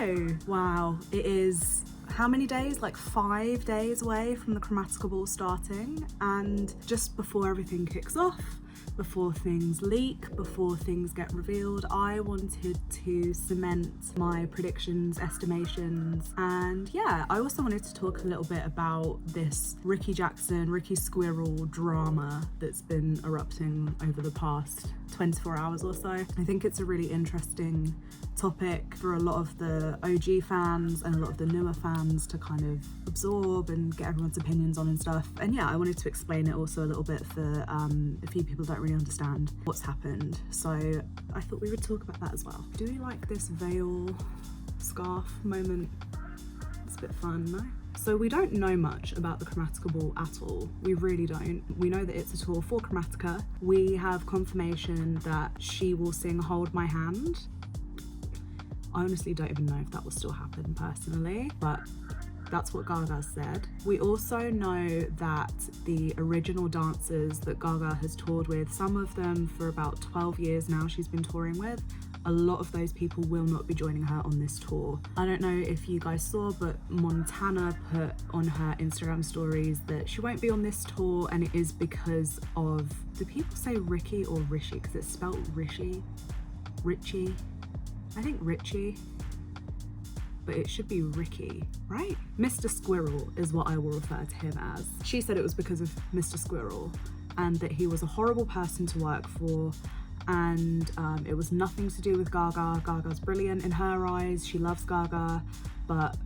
go. Wow, it is how many days? Like 5 days away from the Chromatica ball starting, and just before everything kicks off, before things leak, before things get revealed, I wanted to cement my predictions, estimations, and yeah, I also wanted to talk a little bit about this Ricky Jackson, Ricky Squirrel drama that's been erupting over the past 24 hours or so. I think it's a really interesting topic for a lot of the OG fans and a lot of the newer fans to kind of absorb and get everyone's opinions on and stuff. And yeah, I wanted to explain it also a little bit for a few people that don't really understand what's happened. So I thought we would talk about that as well. Do we like this veil scarf moment? It's a bit fun, no? So we don't know much about the Chromatica ball at all. We really don't. We know that it's a tour for Chromatica. We have confirmation that she will sing Hold My Hand. I honestly don't even know if that will still happen personally, but that's what Gaga said. We also know that the original dancers that Gaga has toured with, some of them for about 12 years now she's been touring with, a lot of those people will not be joining her on this tour. I don't know if you guys saw, but Montana put on her Instagram stories that she won't be on this tour, and it is because of, do people say Ricky or Rishi? Because it's spelled Richie. I think Richie, but it should be Ricky, right? Mr. Squirrel is what I will refer to him as. She said it was because of Mr. Squirrel and that he was a horrible person to work for, and it was nothing to do with Gaga. Gaga's brilliant in her eyes, she loves Gaga, but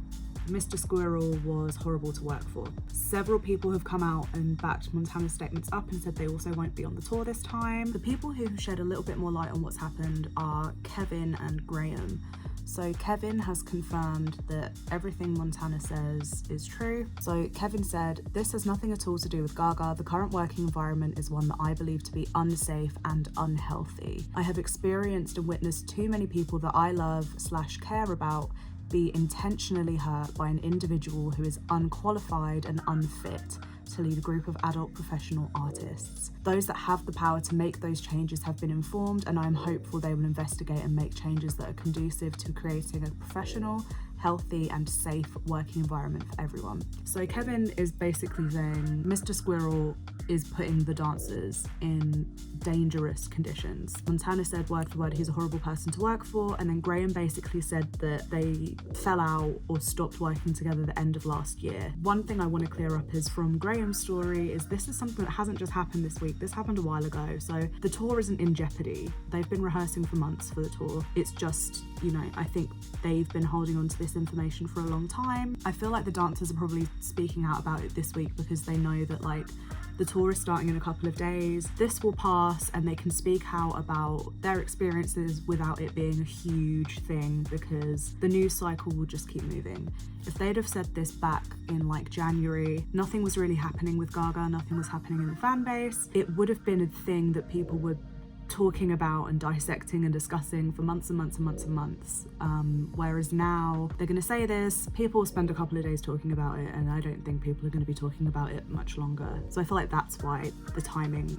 Mr. Squirrel was horrible to work for. Several people have come out and backed Montana's statements up and said they also won't be on the tour this time. The people who shed a little bit more light on what's happened are Kevin and Graham. So Kevin has confirmed that everything Montana says is true. So Kevin said, "This has nothing at all to do with Gaga. The current working environment is one that I believe to be unsafe and unhealthy. I have experienced and witnessed too many people that I love/care about be intentionally hurt by an individual who is unqualified and unfit to lead a group of adult professional artists. Those that have the power to make those changes have been informed, and I am hopeful they will investigate and make changes that are conducive to creating a professional, healthy and safe working environment for everyone." So Kevin is basically saying Mr. Squirrel is putting the dancers in dangerous conditions. Montana said word for word he's a horrible person to work for, and then Graham basically said that they fell out or stopped working together at the end of last year. One thing I want to clear up is from Graham's story is this is something that hasn't just happened this week, this happened a while ago. So the tour isn't in jeopardy. They've been rehearsing for months for the tour. It's just, you know, I think they've been holding on to this information for a long time. I feel like the dancers are probably speaking out about it this week because they know that like the tour is starting in a couple of days. This will pass and they can speak out about their experiences without it being a huge thing because the news cycle will just keep moving. If they'd have said this back in like January, nothing was really happening with Gaga, nothing was happening in the fan base, it would have been a thing that people would talking about and dissecting and discussing for months and months and months and months. Whereas now they're going to say this, people will spend a couple of days talking about it, and I don't think people are going to be talking about it much longer. So I feel like that's why the timing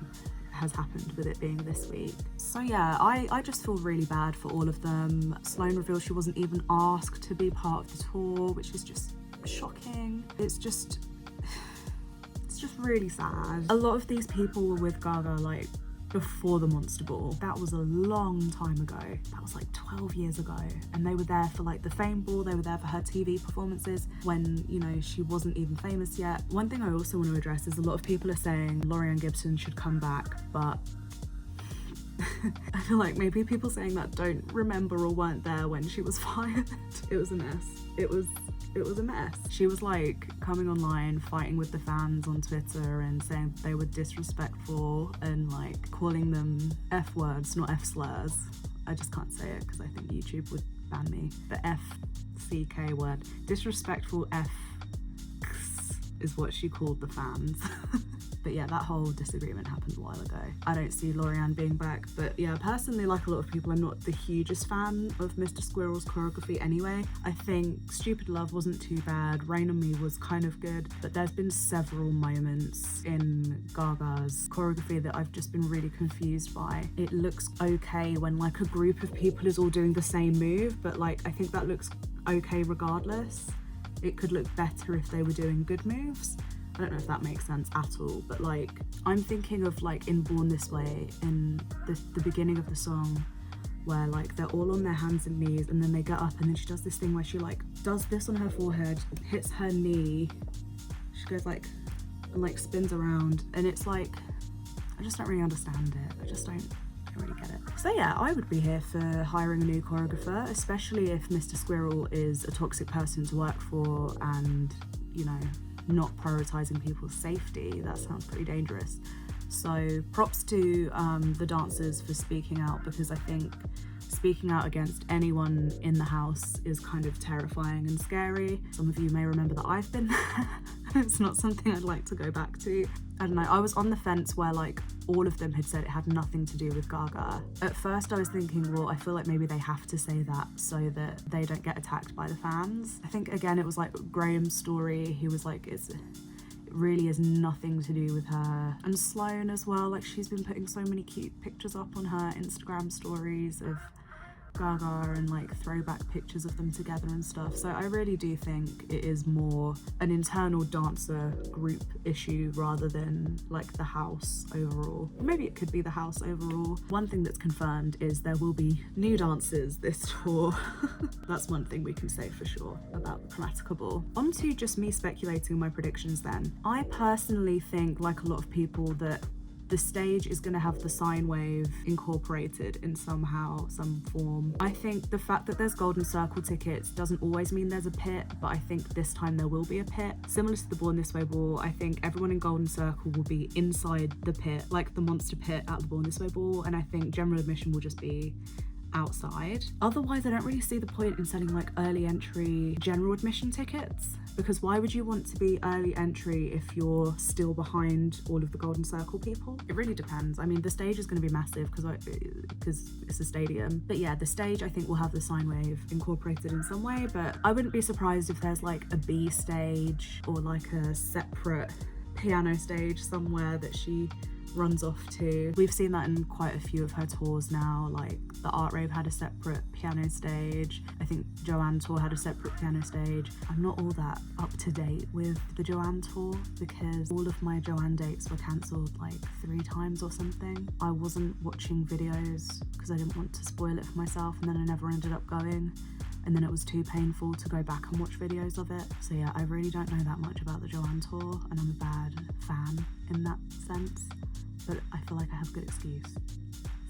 has happened with it being this week. So yeah, I just feel really bad for all of them. Sloane revealed she wasn't even asked to be part of the tour, which is just shocking. It's just really sad. A lot of these people were with Gaga like before the Monster Ball. That was a long time ago. That was like 12 years ago. And they were there for like the Fame Ball, they were there for her TV performances when, you know, she wasn't even famous yet. One thing I also want to address is a lot of people are saying Lorianne Gibson should come back, but I feel like maybe people saying that don't remember or weren't there when she was fired. It was a mess. It was a mess. She was like coming online fighting with the fans on Twitter and saying they were disrespectful and like calling them F words, not F slurs. I just can't say it because I think YouTube would ban me. The FCK word. Disrespectful F is what she called the fans. But yeah, that whole disagreement happened a while ago. I don't see Lauriane being back, but yeah, personally, like a lot of people, I'm not the hugest fan of Mr. Squirrel's choreography anyway. I think Stupid Love wasn't too bad, Rain on Me was kind of good, but there's been several moments in Gaga's choreography that I've just been really confused by. It looks okay when like a group of people is all doing the same move, but like I think that looks okay regardless. It could look better if they were doing good moves. I don't know if that makes sense at all, but like I'm thinking of like in Born This Way, in the beginning of the song, where like they're all on their hands and knees and then they get up and then she does this thing where she like does this on her forehead, hits her knee, she goes like and like spins around, and it's like I just don't really understand it. I don't really get it. So yeah, I would be here for hiring a new choreographer, especially if Mr. Squirrel is a toxic person to work for and, you know, not prioritizing people's safety. That sounds pretty dangerous. So props to the dancers for speaking out, because I think speaking out against anyone in the house is kind of terrifying and scary. Some of you may remember that I've been there. It's not something I'd like to go back to. I don't know, I was on the fence where like all of them had said it had nothing to do with Gaga. At first I was thinking, well, I feel like maybe they have to say that so that they don't get attacked by the fans. I think again it was like Graham's story, he was like, it really is nothing to do with her. And Sloane as well, like she's been putting so many cute pictures up on her Instagram stories of Gaga and like throwback pictures of them together and stuff. So I really do think it is more an internal dancer group issue rather than like the house overall. Maybe it could be the house overall. One thing that's confirmed is there will be new dancers this tour. That's one thing we can say for sure about the Chromatica ball. On to just me speculating my predictions then. I personally think, like a lot of people, that the stage is going to have the sine wave incorporated in somehow, some form. I think the fact that there's Golden Circle tickets doesn't always mean there's a pit, but I think this time there will be a pit. Similar to the Born This Way ball, I think everyone in Golden Circle will be inside the pit, like the monster pit at the Born This Way ball, and I think general admission will just be outside. Otherwise, I don't really see the point in selling like early entry general admission tickets, because why would you want to be early entry if you're still behind all of the Golden Circle people? It really depends. I mean, the stage is going to be massive because it's a stadium, but yeah, the stage I think will have the sine wave incorporated in some way, but I wouldn't be surprised if there's like a B stage or like a separate piano stage somewhere that she runs off to. We've seen that in quite a few of her tours now, like the Art Rave had a separate piano stage. I think Joanne tour had a separate piano stage. I'm not all that up to date with the Joanne tour because all of my Joanne dates were cancelled like 3 times or something. I wasn't watching videos because I didn't want to spoil it for myself, and then I never ended up going. And then it was too painful to go back and watch videos of it. So yeah, I really don't know that much about the Joanne tour, and I'm a bad fan in that sense. But I feel like I have a good excuse.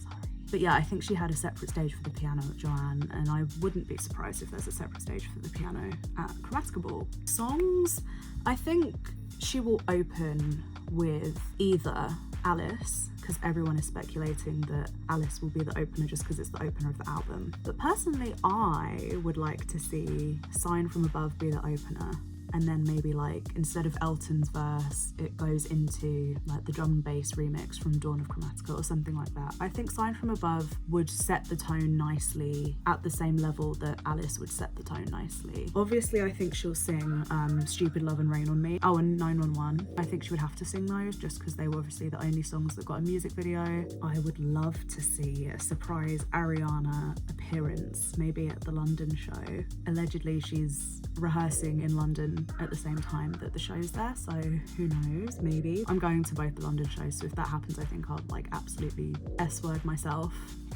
Sorry. But yeah, I think she had a separate stage for the piano at Joanne, and I wouldn't be surprised if there's a separate stage for the piano at Chromatica Ball. Songs, I think she will open with either Alice, because everyone is speculating that Alice will be the opener just because it's the opener of the album. But personally, I would like to see Sign From Above be the opener, and then maybe like instead of Elton's verse, it goes into like the drum and bass remix from Dawn of Chromatica or something like that. I think Sign From Above would set the tone nicely at the same level that Alice would set the tone nicely. Obviously, I think she'll sing Stupid Love and Rain on Me. Oh, and 911. I think she would have to sing those just because they were obviously the only songs that got a music video. I would love to see a surprise Ariana appearance, maybe at the London show. Allegedly, she's rehearsing in London at the same time that the show's there, so who knows, maybe. I'm going to both the London shows, so if that happens I think I'll like absolutely S-word myself.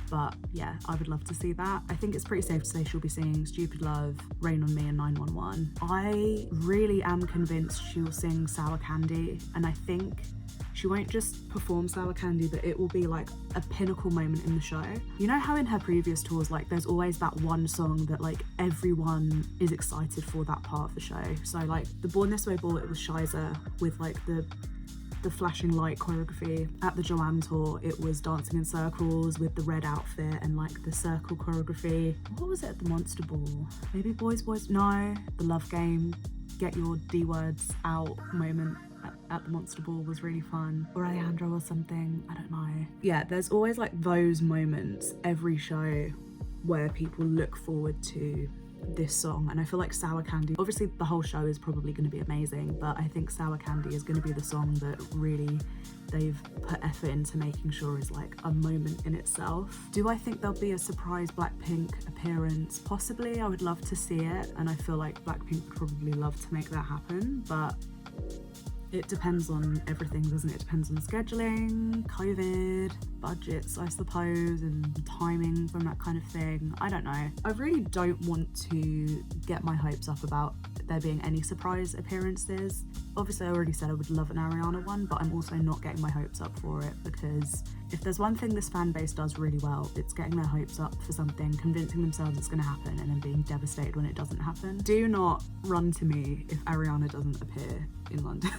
But yeah, I would love to see that. I think it's pretty safe to say she'll be singing Stupid Love, Rain on Me and 911. I really am convinced she'll sing Sour Candy, and I think she won't just perform Sour Candy, but it will be like a pinnacle moment in the show. You know how in her previous tours, like there's always that one song that like everyone is excited for that part of the show. So like the Born This Way ball, it was Shiza with like the flashing light choreography. At the Joanne tour, it was dancing in circles with the red outfit and like the circle choreography. What was it at the Monster Ball? Maybe Boys, no, the Love Game, get your D words out moment at the Monster Ball was really fun, or Alejandro or something, I don't know. Yeah, there's always like those moments every show where people look forward to this song, and I feel like Sour Candy, obviously the whole show is probably going to be amazing, but I think Sour Candy is going to be the song that really they've put effort into making sure is like a moment in itself. Do I think there'll be a surprise Blackpink appearance? Possibly. I would love to see it, and I feel like Blackpink would probably love to make that happen, but it depends on everything, doesn't it? It depends on scheduling, COVID, budgets, I suppose, and timing from that kind of thing. I don't know. I really don't want to get my hopes up about there being any surprise appearances. Obviously, I already said I would love an Ariana one, but I'm also not getting my hopes up for it, because if there's one thing this fan base does really well, it's getting their hopes up for something, convincing themselves it's going to happen, and then being devastated when it doesn't happen. Do not run to me if Ariana doesn't appear in London.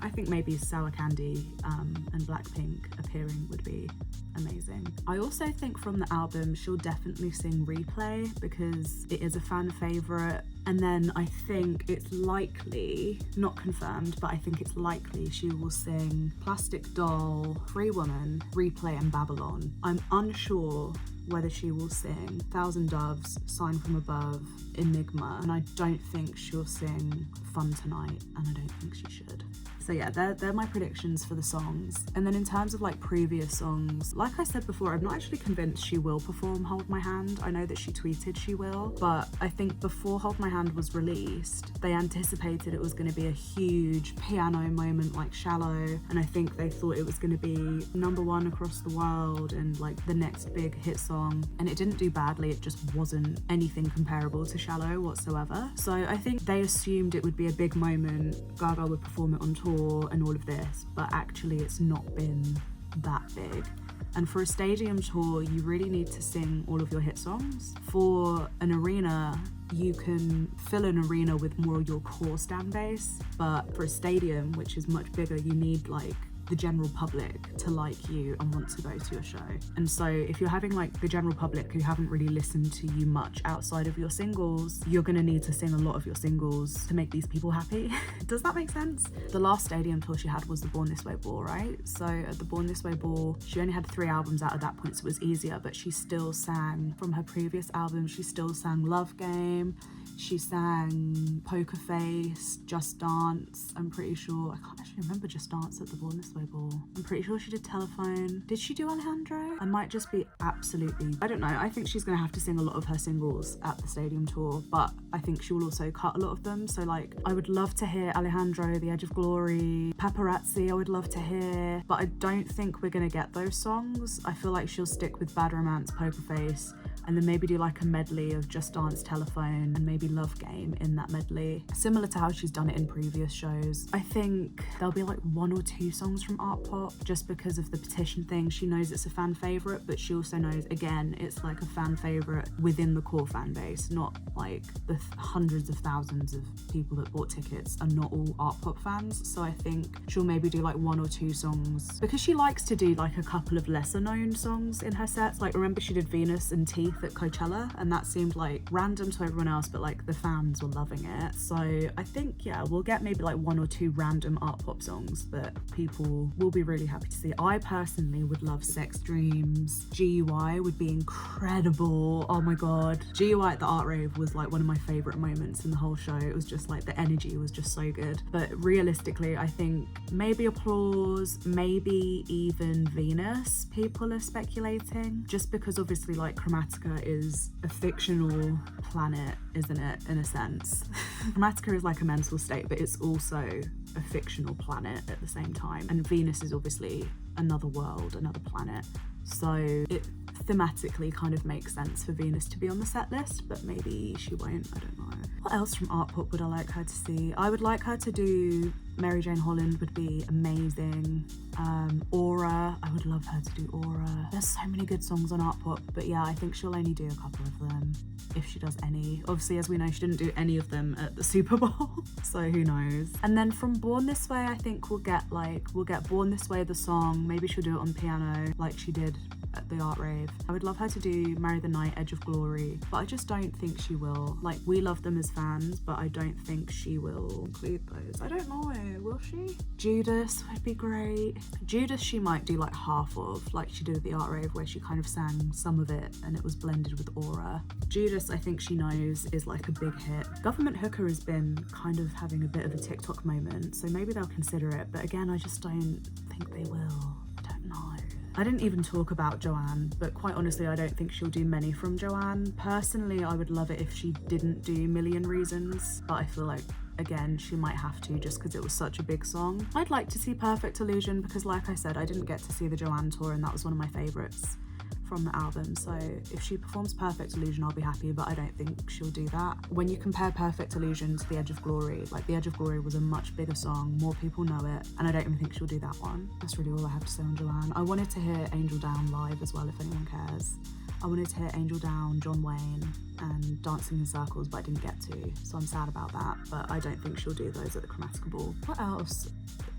I think maybe Sour Candy and Blackpink appearing would be amazing. I also think from the album she'll definitely sing Replay, because it is a fan favourite. And then I think it's likely, not confirmed, but I think it's likely she will sing Plastic Doll, Free Woman, Replay and Babylon. I'm unsure whether she will sing Thousand Doves, Sign From Above, Enigma, and I don't think she'll sing Fun Tonight, and I don't think she should. So yeah, they're my predictions for the songs. And then in terms of like previous songs, like I said before, I'm not actually convinced she will perform Hold My Hand. I know that she tweeted she will, but I think before Hold My Hand was released, they anticipated it was going to be a huge piano moment like Shallow, and I think they thought it was going to be #1 across the world and like the next big hit song, and it didn't do badly. It just wasn't anything comparable to Shallow whatsoever. So I think they assumed it would be a big moment, Gaga would perform it on tour and all of this, but actually it's not been that big. And for a stadium tour, you really need to sing all of your hit songs. For an arena, you can fill an arena with more of your core stand base, but for a stadium, which is much bigger, you need like the general public to like you and want to go to your show. And so if you're having like the general public who haven't really listened to you much outside of your singles, you're gonna need to sing a lot of your singles to make these people happy. Does that make sense? The last stadium tour she had was the Born This Way Ball, right? So at the Born This Way Ball, she only had 3 albums out at that point, so it was easier, but she still sang from her previous album. She still sang Love Game, she sang Poker Face, Just Dance, I'm pretty sure. I can't actually remember Just Dance at the Born This Way Ball. I'm pretty sure she did Telephone. Did she do Alejandro? I might just be absolutely, I don't know. I think she's gonna have to sing a lot of her singles at the stadium tour, but I think she will also cut a lot of them. So like, I would love to hear Alejandro, The Edge of Glory, Paparazzi, I would love to hear, but I don't think we're gonna get those songs. I feel like she'll stick with Bad Romance, Poker Face, and then maybe do like a medley of Just Dance, Telephone, and maybe Love Game in that medley, similar to how she's done it in previous shows. I think there'll be like 1 or 2 songs from Art Pop, just because of the petition thing. She knows it's a fan favourite, but she also knows, again, it's like a fan favourite within the core fan base, not like the hundreds of thousands of people that bought tickets are not all Art Pop fans. So I think she'll maybe do like 1 or 2 songs, because she likes to do like a couple of lesser known songs in her sets. Like remember she did Venus and Teeth at Coachella, and that seemed like random to everyone else, but like the fans were loving it. So I think, yeah, we'll get maybe like 1 or 2 random Art Pop songs that people will be really happy to see. I personally would love Sex Dreams. GUI would be incredible. Oh my god, GUI at the Art Rave was like one of my favourite moments in the whole show. It was just like the energy was just so good. But realistically, I think maybe Applause, maybe even Venus, people are speculating, just because obviously like Chromatica is a fictional planet, isn't it, in a sense. Chromatica is like a mental state, but it's also a fictional planet at the same time, and Venus is obviously another world, another planet, so it thematically kind of makes sense for Venus to be on the set list, but maybe she won't, I don't know. What else from Art Pop would I like her to see? I would like her to do Mary Jane Holland, would be amazing. Aura, I would love her to do Aura. There's so many good songs on Art Pop, but yeah, I think she'll only do a couple of them, if she does any. Obviously, as we know, she didn't do any of them at the Super Bowl, so who knows. And then from Born This Way, I think we'll get Born This Way, the song. Maybe she'll do it on piano like she did at the Art Rave. I would love her to do Marry the Night, Edge of Glory, but I just don't think she will. Like, we love them as fans, but I don't think she will include those. I don't know. will she? Judas would be great. Judas she might do like half of, like she did at the Art Rave, where she kind of sang some of it and it was blended with Aura. Judas, I think she knows, is like a big hit. Government Hooker has been kind of having a bit of a TikTok moment, so maybe they'll consider it, but again, I just don't think they will. I don't know. I didn't even talk about Joanne, but quite honestly, I don't think she'll do many from Joanne. Personally, I would love it if she didn't do Million Reasons, but I feel like, again, she might have to just because it was such a big song. I'd like to see Perfect Illusion because, like I said, I didn't get to see the Joanne tour and that was one of my favourites from the album, so if she performs Perfect Illusion I'll be happy, but I don't think she'll do that. When you compare Perfect Illusion to The Edge of Glory, like The Edge of Glory was a much bigger song, more people know it, and I don't even think she'll do that one. That's really all I have to say on Joanne. I wanted to hear Angel Down live as well if anyone cares. I wanted to hear Angel Down, John Wayne and Dancing in Circles, but I didn't get to, so I'm sad about that, but I don't think she'll do those at the Chromatica Ball. What else?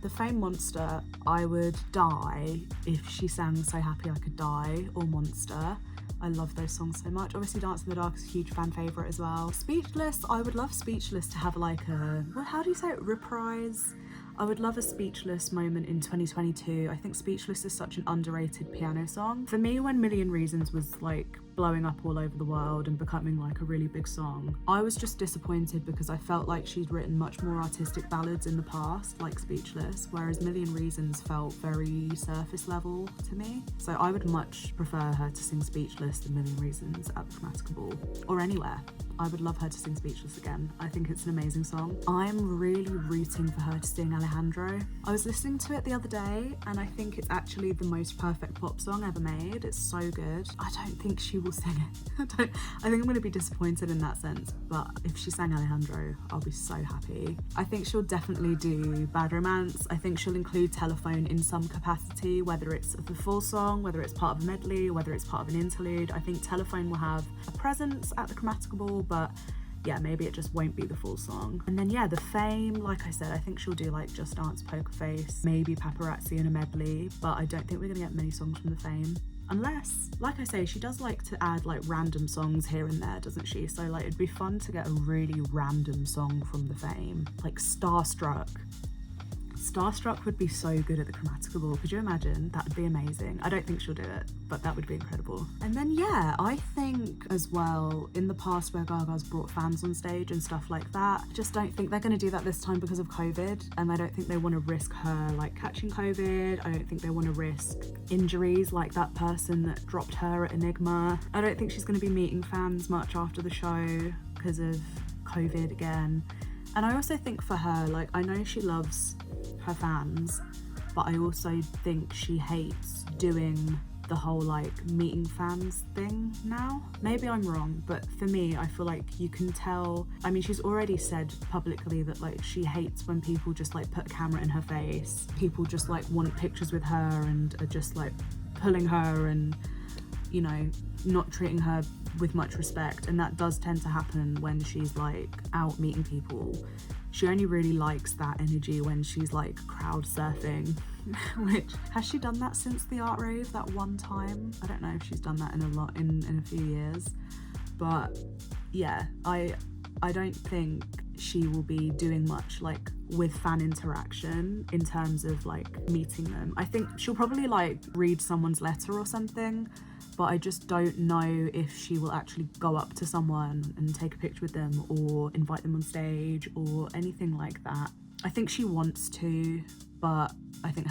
The Fame Monster, I would die if she sang So Happy I Could Die or Monster. I love those songs so much. Obviously Dance in the Dark is a huge fan favourite as well. Speechless, I would love Speechless to have like a, well, how do you say it, reprise? I would love a Speechless moment in 2022. I think Speechless is such an underrated piano song. For me, when Million Reasons was like blowing up all over the world and becoming like a really big song, I was just disappointed because I felt like she'd written much more artistic ballads in the past, like Speechless, whereas Million Reasons felt very surface level to me. So I would much prefer her to sing Speechless than Million Reasons at the Chromatica Ball or anywhere. I would love her to sing Speechless again. I think it's an amazing song. I'm really rooting for her to sing Alejandro. I was listening to it the other day and I think it's actually the most perfect pop song ever made. It's so good. I don't think she will sing it. I think I'm going to be disappointed in that sense, but if she sang Alejandro, I'll be so happy. I think she'll definitely do Bad Romance. I think she'll include Telephone in some capacity, whether it's the full song, whether it's part of a medley, whether it's part of an interlude. I think Telephone will have a presence at the Chromatica Ball, but yeah, maybe it just won't be the full song. And then yeah, the Fame, like I said, I think she'll do like Just Dance, Poker Face, maybe Paparazzi in a medley, but I don't think we're gonna get many songs from the Fame. Unless, like I say, she does like to add like random songs here and there, doesn't she? So like it'd be fun to get a really random song from the Fame, like Starstruck. Starstruck would be so good at the Chromatica Ball. Could you imagine? That would be amazing. I don't think she'll do it, but that would be incredible. And then yeah, I think as well, in the past where Gaga's brought fans on stage and stuff like that, I just don't think they're going to do that this time because of COVID, and I don't think they want to risk her like catching COVID. I don't think they want to risk injuries like that person that dropped her at Enigma. I don't think she's going to be meeting fans much after the show because of COVID again. And I also think for her, like, I know she loves her fans, but I also think she hates doing the whole like meeting fans thing now. Maybe I'm wrong, but for me, I feel like you can tell. I mean, she's already said publicly that like she hates when people just like put a camera in her face. People just like want pictures with her and are just like pulling her and, you know, not treating her with much respect, and that does tend to happen when she's like out meeting people. She only really likes that energy when she's like crowd surfing, which, has she done that since the Art Rave that one time? I don't know if she's done that in a few years, but yeah, I don't think she will be doing much like with fan interaction in terms of like meeting them. I think she'll probably like read someone's letter or something, but I just don't know if she will actually go up to someone and take a picture with them or invite them on stage or anything like that. I think she wants to, but I think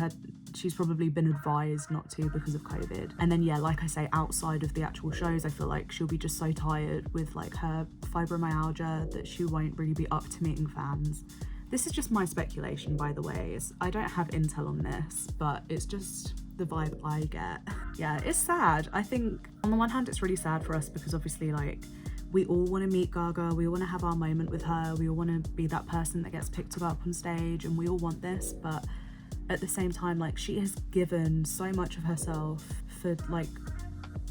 she's probably been advised not to because of COVID. And then yeah, like I say, outside of the actual shows, I feel like she'll be just so tired with like her fibromyalgia that she won't really be up to meeting fans. This is just my speculation, by the way. I don't have intel on this, but it's just the vibe I get. Yeah, it's sad. I think on the one hand, it's really sad for us because obviously like we all want to meet Gaga, we all want to have our moment with her, we all want to be that person that gets picked up on stage, and we all want this, but at the same time, like, she has given so much of herself for like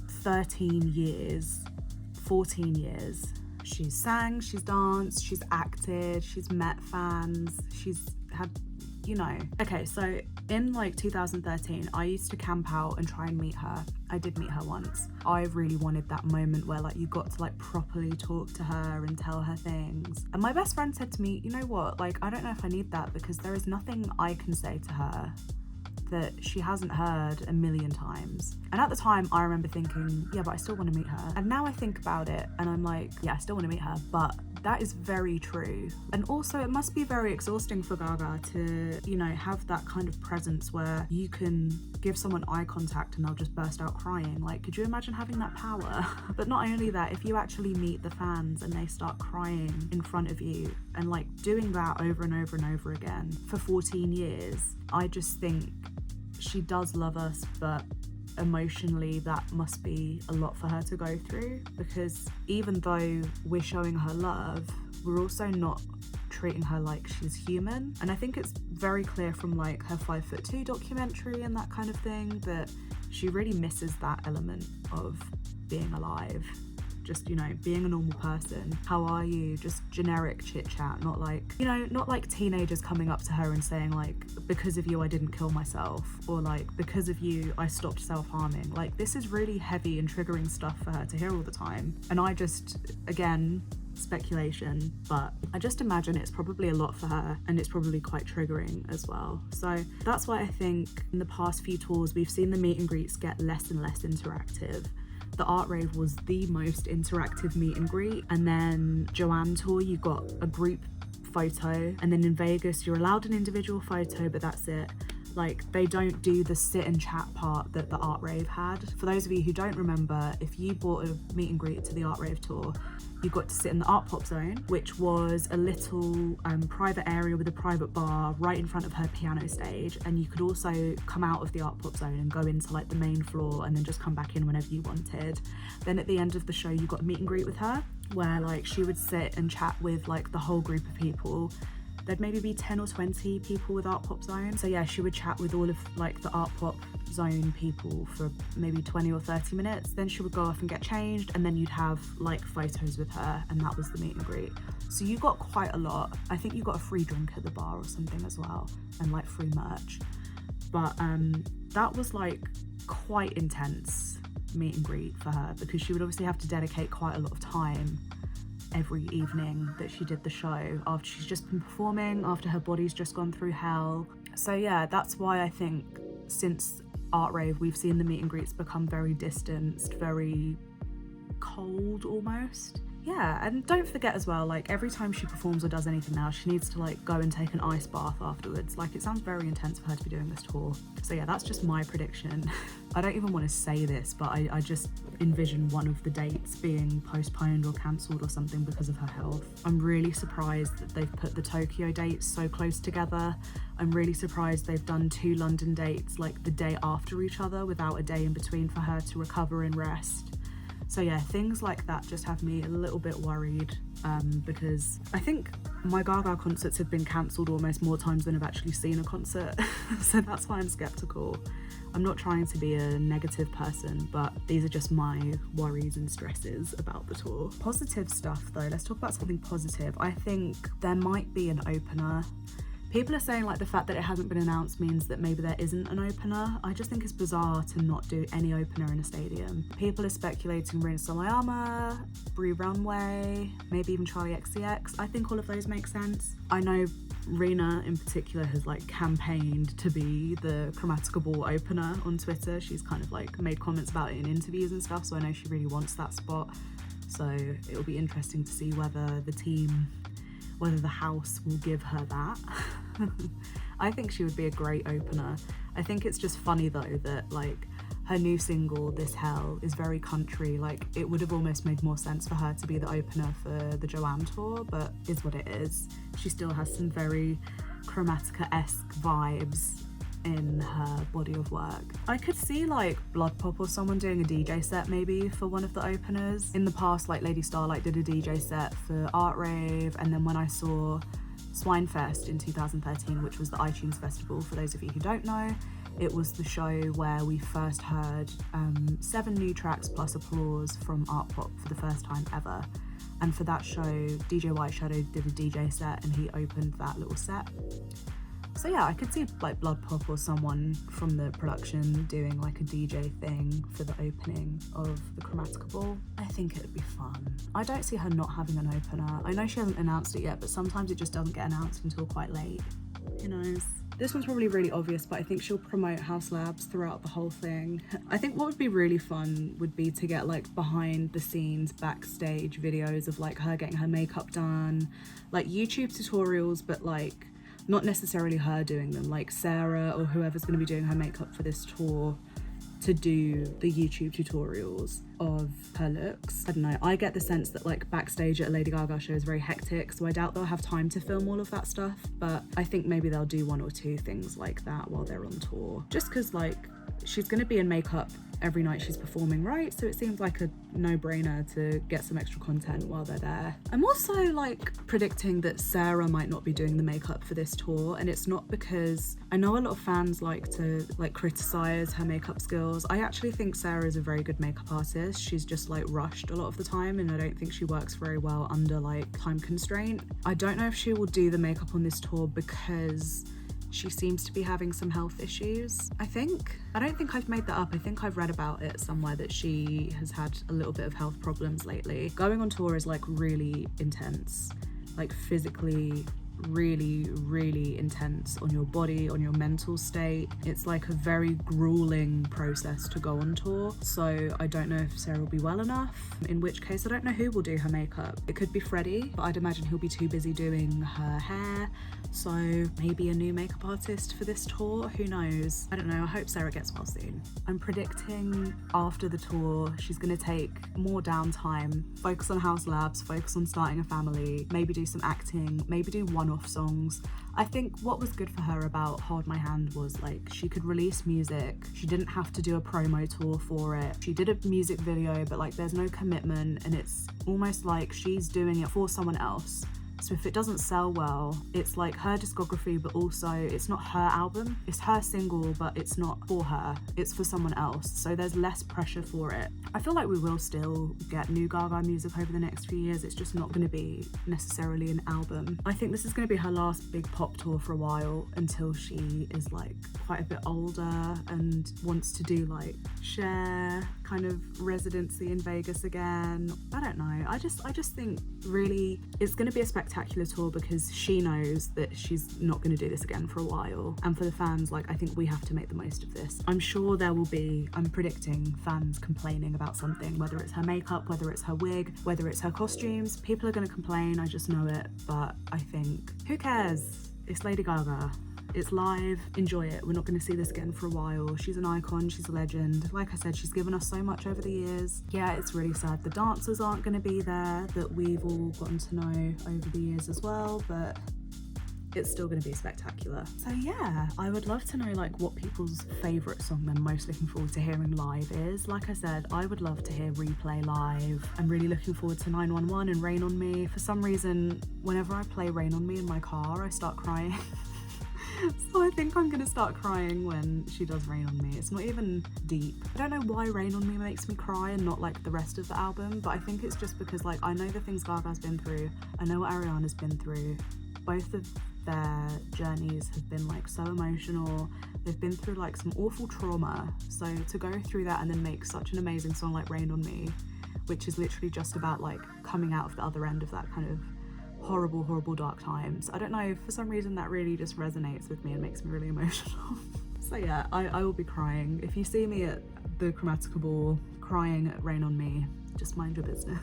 13 years, 14 years. She's sang, she's danced, she's acted, she's met fans, she's had, you know. Okay, so in like 2013, I used to camp out and try and meet her. I did meet her once. I really wanted that moment where like you got to like properly talk to her and tell her things. And my best friend said to me, you know what, like I don't know if I need that, because there is nothing I can say to her that she hasn't heard a million times. And at the time I remember thinking, yeah, but I still want to meet her. And now I think about it and I'm like, yeah, I still want to meet her, but that is very true. And also it must be very exhausting for Gaga to, you know, have that kind of presence where you can give someone eye contact and they'll just burst out crying. Like, could you imagine having that power? But not only that, if you actually meet the fans and they start crying in front of you and like doing that over and over and over again for 14 years, I just think she does love us, but emotionally that must be a lot for her to go through, because even though we're showing her love, we're also not treating her like she's human. And I think it's very clear from like her 5'2" documentary and that kind of thing that she really misses that element of being alive. Just, you know, being a normal person. How are you? Just generic chit chat, not like, you know, not like teenagers coming up to her and saying like, because of you I didn't kill myself, or like, because of you I stopped self-harming. Like, this is really heavy and triggering stuff for her to hear all the time. And I just, again, speculation, but I just imagine it's probably a lot for her, and it's probably quite triggering as well. So that's why I think in the past few tours we've seen the meet and greets get less and less interactive. The Art Rave was the most interactive meet and greet, and then Joanne tour you got a group photo, and then in Vegas you're allowed an individual photo, but that's it. Like, they don't do the sit and chat part that the Art Rave had. For those of you who don't remember, if you bought a meet and greet to the Art Rave tour, you got to sit in the Art Pop Zone, which was a little private area with a private bar right in front of her piano stage. And you could also come out of the Art Pop Zone and go into like the main floor and then just come back in whenever you wanted. Then at the end of the show, you got a meet and greet with her, where like she would sit and chat with like the whole group of people. There'd maybe be 10 or 20 people with Art Pop Zone. So yeah, she would chat with all of like the Art Pop Zone people for maybe 20 or 30 minutes. Then she would go off and get changed, and then you'd have like photos with her, and that was the meet and greet. So you got quite a lot. I think you got a free drink at the bar or something as well, and like free merch. But that was like quite intense meet and greet for her, because she would obviously have to dedicate quite a lot of time every evening that she did the show, after she's just been performing, after her body's just gone through hell. So yeah, that's why I think since Art Rave we've seen the meet and greets become very distanced, very cold almost. Yeah, and don't forget as well, like every time she performs or does anything now, she needs to like go and take an ice bath afterwards. Like, it sounds very intense for her to be doing this tour. So yeah, that's just my prediction. I don't even want to say this, but I just envision one of the dates being postponed or cancelled or something because of her health. I'm really surprised that they've put the Tokyo dates so close together. I'm really surprised they've done 2 London dates like the day after each other without a day in between for her to recover and rest. So yeah, things like that just have me a little bit worried, because I think my Gaga concerts have been cancelled almost more times than I've actually seen a concert. So that's why I'm skeptical. I'm not trying to be a negative person, but these are just my worries and stresses about the tour. Positive stuff though, let's talk about something positive. I think there might be an opener. People are saying like the fact that it hasn't been announced means that maybe there isn't an opener. I just think it's bizarre to not do any opener in a stadium. People are speculating Rina Sawayama, Brie Runway, maybe even Charlie XCX. I think all of those make sense. I know Rina in particular has like campaigned to be the Chromatica Ball opener on Twitter. She's kind of like made comments about it in interviews and stuff, so I know she really wants that spot. So it'll be interesting to see whether the house will give her that. I think she would be a great opener. I think it's just funny though that like her new single, This Hell, is very country. Like, it would have almost made more sense for her to be the opener for the Joanne tour, but is what it is. She still has some very Chromatica-esque vibes in her body of work. I could see like Blood Pop or someone doing a DJ set maybe for one of the openers. In the past, like Lady Starlight did a DJ set for Art Rave, and then when I saw Swinefest in 2013, which was the iTunes festival, for those of you who don't know, it was the show where we first heard 7 new tracks plus applause from Art Pop for the first time ever. And for that show, DJ White Shadow did a DJ set and he opened that little set. So yeah, I could see like Blood Pop or someone from the production doing like a DJ thing for the opening of the Chromatica ball. I think it would be fun. I don't see her not having an opener. I know she hasn't announced it yet, but sometimes it just doesn't get announced until quite late. Who knows? This one's probably really obvious, but I think she'll promote House Labs throughout the whole thing. I think what would be really fun would be to get like behind the scenes backstage videos of like her getting her makeup done, like YouTube tutorials, but like not necessarily her doing them, like Sarah or whoever's going to be doing her makeup for this tour to do the YouTube tutorials of her looks. I don't know, I get the sense that like backstage at a Lady Gaga show is very hectic, so I doubt they'll have time to film all of that stuff, but I think maybe they'll do one or two things like that while they're on tour. Just because like she's going to be in makeup every night she's performing, right? So it seems like a no-brainer to get some extra content while they're there. I'm also like predicting that Sarah might not be doing the makeup for this tour, and it's not because I know a lot of fans like to like criticize her makeup skills. I actually think Sarah is a very good makeup artist. She's just like rushed a lot of the time, and I don't think she works very well under like time constraint. I don't know if she will do the makeup on this tour because she seems to be having some health issues, I think. I don't think I've made that up. I think I've read about it somewhere that she has had a little bit of health problems lately. Going on tour is like really intense, like physically really intense on your body, on your mental state. It's like a very grueling process to go on tour. So I don't know if Sarah will be well enough, in which case I don't know who will do her makeup. It could be Freddie, but I'd imagine he'll be too busy doing her hair. So maybe a new makeup artist for this tour, who knows? I don't know, I hope Sarah gets well soon. I'm predicting after the tour, she's gonna take more downtime, focus on House Labs, focus on starting a family, maybe do some acting, maybe do one-off songs. I think what was good for her about Hold My Hand was like she could release music. She didn't have to do a promo tour for it. She did a music video, but like there's no commitment, and it's almost like she's doing it for someone else. So if it doesn't sell well, it's like her discography, but also it's not her album. It's her single, but it's not for her. It's for someone else. So there's less pressure for it. I feel like we will still get new Gaga music over the next few years. It's just not going to be necessarily an album. I think this is going to be her last big pop tour for a while, until she is like quite a bit older and wants to do like Cher kind of residency in Vegas again. I don't know. I just think really it's going to be a spectacular tour because she knows that she's not going to do this again for a while, and for the fans, like I think we have to make the most of this. I'm sure there will be, I'm predicting, fans complaining about something, whether it's her makeup, whether it's her wig, whether it's her costumes. People are going to complain, I just know it, but I think who cares? It's Lady Gaga. It's live, enjoy it. We're not going to see this again for a while. She's an icon, she's a legend. Like I said, she's given us so much over the years. Yeah, it's really sad the dancers aren't going to be there that we've all gotten to know over the years as well, but it's still going to be spectacular. So yeah, I would love to know like what people's favourite song they're most looking forward to hearing live is. Like I said, I would love to hear Replay live. I'm really looking forward to 911 and Rain On Me. For some reason, whenever I play Rain On Me in my car, I start crying. So I think I'm gonna start crying when she does Rain On Me. It's not even deep. I don't know why Rain On Me makes me cry and not like the rest of the album, but I think it's just because like I know the things Gaga's been through, I know what Ariana's been through. Both of their journeys have been like so emotional. They've been through like some awful trauma. So to go through that and then make such an amazing song like Rain On Me, which is literally just about like coming out of the other end of that kind of horrible dark times. I don't know, for some reason that really just resonates with me and makes me really emotional. So yeah, I will be crying. If you see me at the Chromatica ball crying at Rain On Me, just mind your business.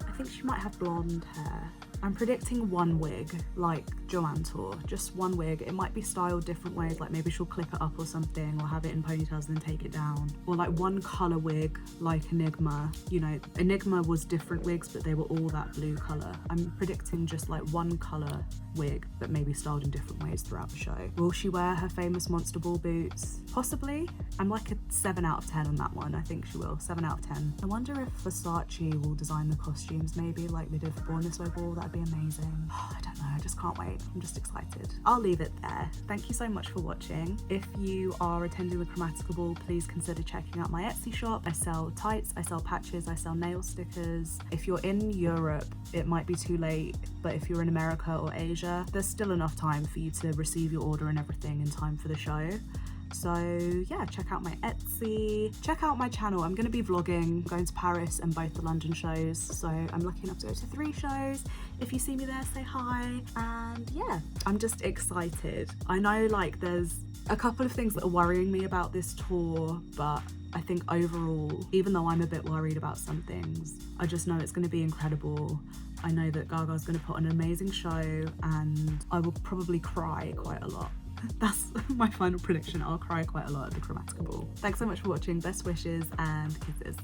I think she might have blonde hair. I'm predicting one wig, like Joanne tour, just one wig. It might be styled different ways, like maybe she'll clip it up or something, or have it in ponytails and then take it down. Or like one colour wig, like Enigma. You know, Enigma was different wigs, but they were all that blue colour. I'm predicting just like one colour wig, but maybe styled in different ways throughout the show. Will she wear her famous Monster Ball boots? Possibly. I'm like a 7 out of 10 on that one. I think she will, 7 out of 10. I wonder if Versace will design the costumes, maybe like they did for Born This Way Ball. That'd be amazing. I don't know, just can't wait. I'm just excited. I'll leave it there. Thank you so much for watching. If you are attending the Chromatica ball, please consider checking out my Etsy shop. I sell tights, I sell patches, I sell nail stickers. If you're in Europe, it might be too late, but if you're in America or Asia, there's still enough time for you to receive your order and everything in time for the show. So yeah, check out my Etsy, check out my channel. I'm gonna be vlogging, going to Paris and both the London shows, so I'm lucky enough to go to 3 shows. If you see me there, say hi. And yeah, I'm just excited. I know like there's a couple of things that are worrying me about this tour, but I think overall, even though I'm a bit worried about some things, I just know it's going to be incredible. I know that Gaga's going to put on an amazing show and I will probably cry quite a lot. That's my final prediction. I'll cry quite a lot at the Chromatica ball. Thanks so much for watching. Best wishes and kisses.